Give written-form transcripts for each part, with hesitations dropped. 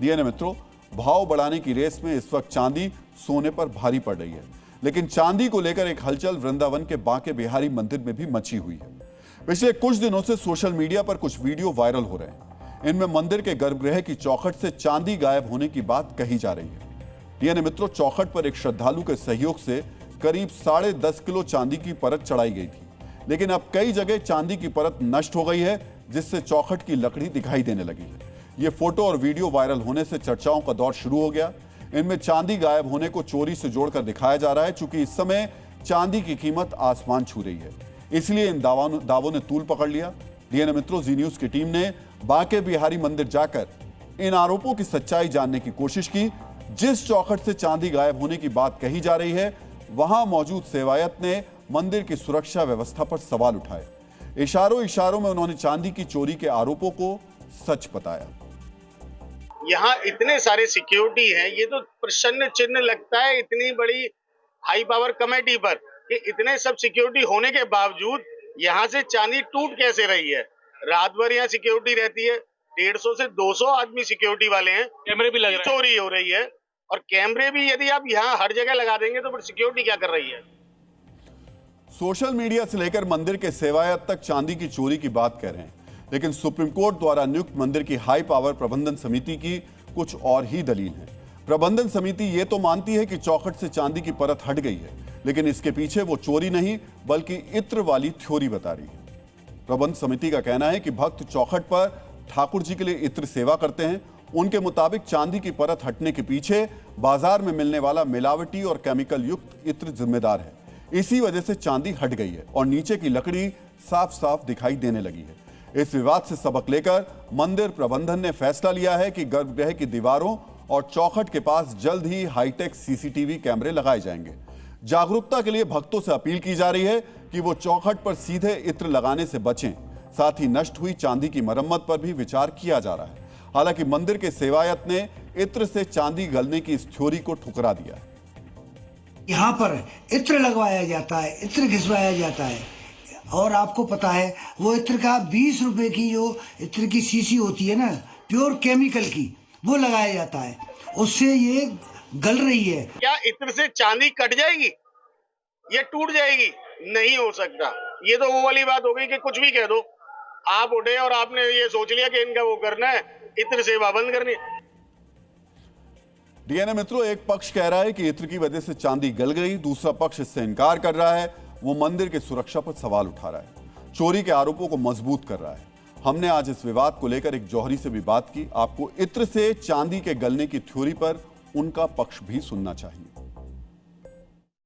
DNA मित्रों, भाव बढ़ाने की रेस में इस वक्त चांदी सोने पर भारी पड़ रही है, लेकिन चांदी को लेकर एक हलचल वृंदावन के बांके बिहारी मंदिर में भी मची हुई है। पिछले कुछ दिनों से सोशल मीडिया पर कुछ वीडियो वायरल हो रहे हैं। इनमें मंदिर के गर्भगृह की चौखट से चांदी गायब होने की बात कही जा रही है। डीएनए मित्रों, चौखट पर एक श्रद्धालु के सहयोग से करीब 10.5 किलो चांदी की परत चढ़ाई गई थी, लेकिन अब कई जगह चांदी की परत नष्ट हो गई है, जिससे चौखट की लकड़ी दिखाई देने लगी है। ये फोटो और वीडियो वायरल होने से चर्चाओं का दौर शुरू हो गया। इनमें चांदी गायब होने को चोरी से जोड़कर दिखाया जा रहा है, चूंकि इस समय चांदी की कीमत आसमान छू रही है, इसलिए इन दावों ने तूल पकड़ लिया। डीएनए मित्रों, जी न्यूज की टीम ने बांके बिहारी मंदिर जाकर इन आरोपों की सच्चाई जानने की कोशिश की। जिस चौखट से चांदी गायब होने की बात कही जा रही है, वहां मौजूद सेवायत ने मंदिर की सुरक्षा व्यवस्था पर सवाल उठाए। इशारों में उन्होंने चांदी की चोरी के आरोपों को सच बताया। यहाँ इतने सारे सिक्योरिटी हैं, ये तो प्रश्न चिन्ह लगता है इतनी बड़ी हाई पावर कमेटी पर कि इतने सब सिक्योरिटी होने के बावजूद यहाँ से चांदी टूट कैसे रही है। रात भर यहाँ सिक्योरिटी रहती है, 150 से 200 आदमी सिक्योरिटी वाले हैं, कैमरे भी लग रहे हैं, चोरी हो रही है। और कैमरे भी यदि आप यहाँ हर जगह लगा देंगे तो फिर सिक्योरिटी क्या कर रही है। सोशल मीडिया से लेकर मंदिर के सेवायत तक चांदी की चोरी की बात कह रहे हैं, लेकिन सुप्रीम कोर्ट द्वारा नियुक्त मंदिर की हाई पावर प्रबंधन समिति की कुछ और ही दलील है। प्रबंधन समिति ये तो मानती है कि चौखट से चांदी की परत हट गई है, लेकिन इसके पीछे वो चोरी नहीं बल्कि इत्र वाली थ्योरी बता रही है। प्रबंध समिति का कहना है कि भक्त चौखट पर ठाकुर जी के लिए इत्र सेवा करते हैं। उनके मुताबिक चांदी की परत हटने के पीछे बाजार में मिलने वाला मिलावटी और केमिकल युक्त इत्र जिम्मेदार है। इसी वजह से चांदी हट गई है और नीचे की लकड़ी साफ साफ दिखाई देने लगी है। इस विवाद से सबक लेकर मंदिर प्रबंधन ने फैसला लिया है कि गर्भगृह की दीवारों और चौखट के पास जल्द ही हाईटेक सीसीटीवी कैमरे लगाए जाएंगे। जागरूकता के लिए भक्तों से अपील की जा रही है कि वो चौखट पर सीधे इत्र लगाने से बचें। साथ ही नष्ट हुई चांदी की मरम्मत पर भी विचार किया जा रहा है। हालांकि मंदिर के सेवायत ने इत्र से चांदी गलने की इस थ्योरी को ठुकरा दिया है। यहाँ पर इत्र लगवाया जाता है, इत्र घिसवाया जाता है, और आपको पता है वो इत्र का 20 रुपए की जो इत्र की शीशी होती है ना, प्योर केमिकल की, वो लगाया जाता है। उससे ये गल रही है। क्या इत्र से चांदी कट जाएगी? ये टूट जाएगी? नहीं हो सकता। ये तो वो वाली बात हो गई कि कुछ भी कह दो। आप उठे और आपने ये सोच लिया कि इनका वो करना है, इत्र सेवा बंद करनी। डीएनए मित्रों, एक पक्ष कह रहा है कि इत्र की वजह से चांदी गल गई, दूसरा पक्ष इससे इनकार कर रहा है। वो मंदिर की सुरक्षा पर सवाल उठा रहा है, चोरी के आरोपों को मजबूत कर रहा है। हमने आज इस विवाद को लेकर एक जौहरी से भी बात की। आपको इत्र से चांदी के गलने की थ्योरी पर उनका पक्ष भी सुनना चाहिए।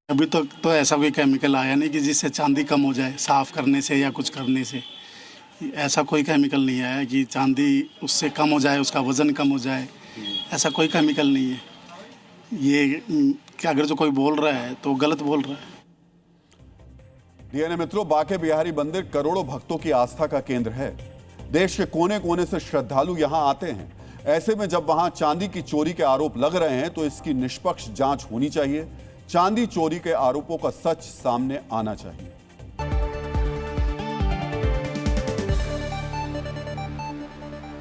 अभी तक तो ऐसा कोई केमिकल आया नहीं कि जिससे चांदी कम हो जाए, साफ करने से या कुछ करने से। ऐसा कोई केमिकल नहीं आया कि चांदी उससे कम हो जाए, उसका वजन कम हो जाए। ऐसा कोई केमिकल नहीं है। ये कि अगर जो कोई बोल रहा है तो गलत बोल रहा है। डीएनए मित्रों, बांके बिहारी मंदिर करोड़ों भक्तों की आस्था का केंद्र है। देश के कोने कोने से श्रद्धालु यहां आते हैं। ऐसे में जब वहां चांदी की चोरी के आरोप लग रहे हैं तो इसकी निष्पक्ष जांच होनी चाहिए। चांदी चोरी के आरोपों का सच सामने आना चाहिए।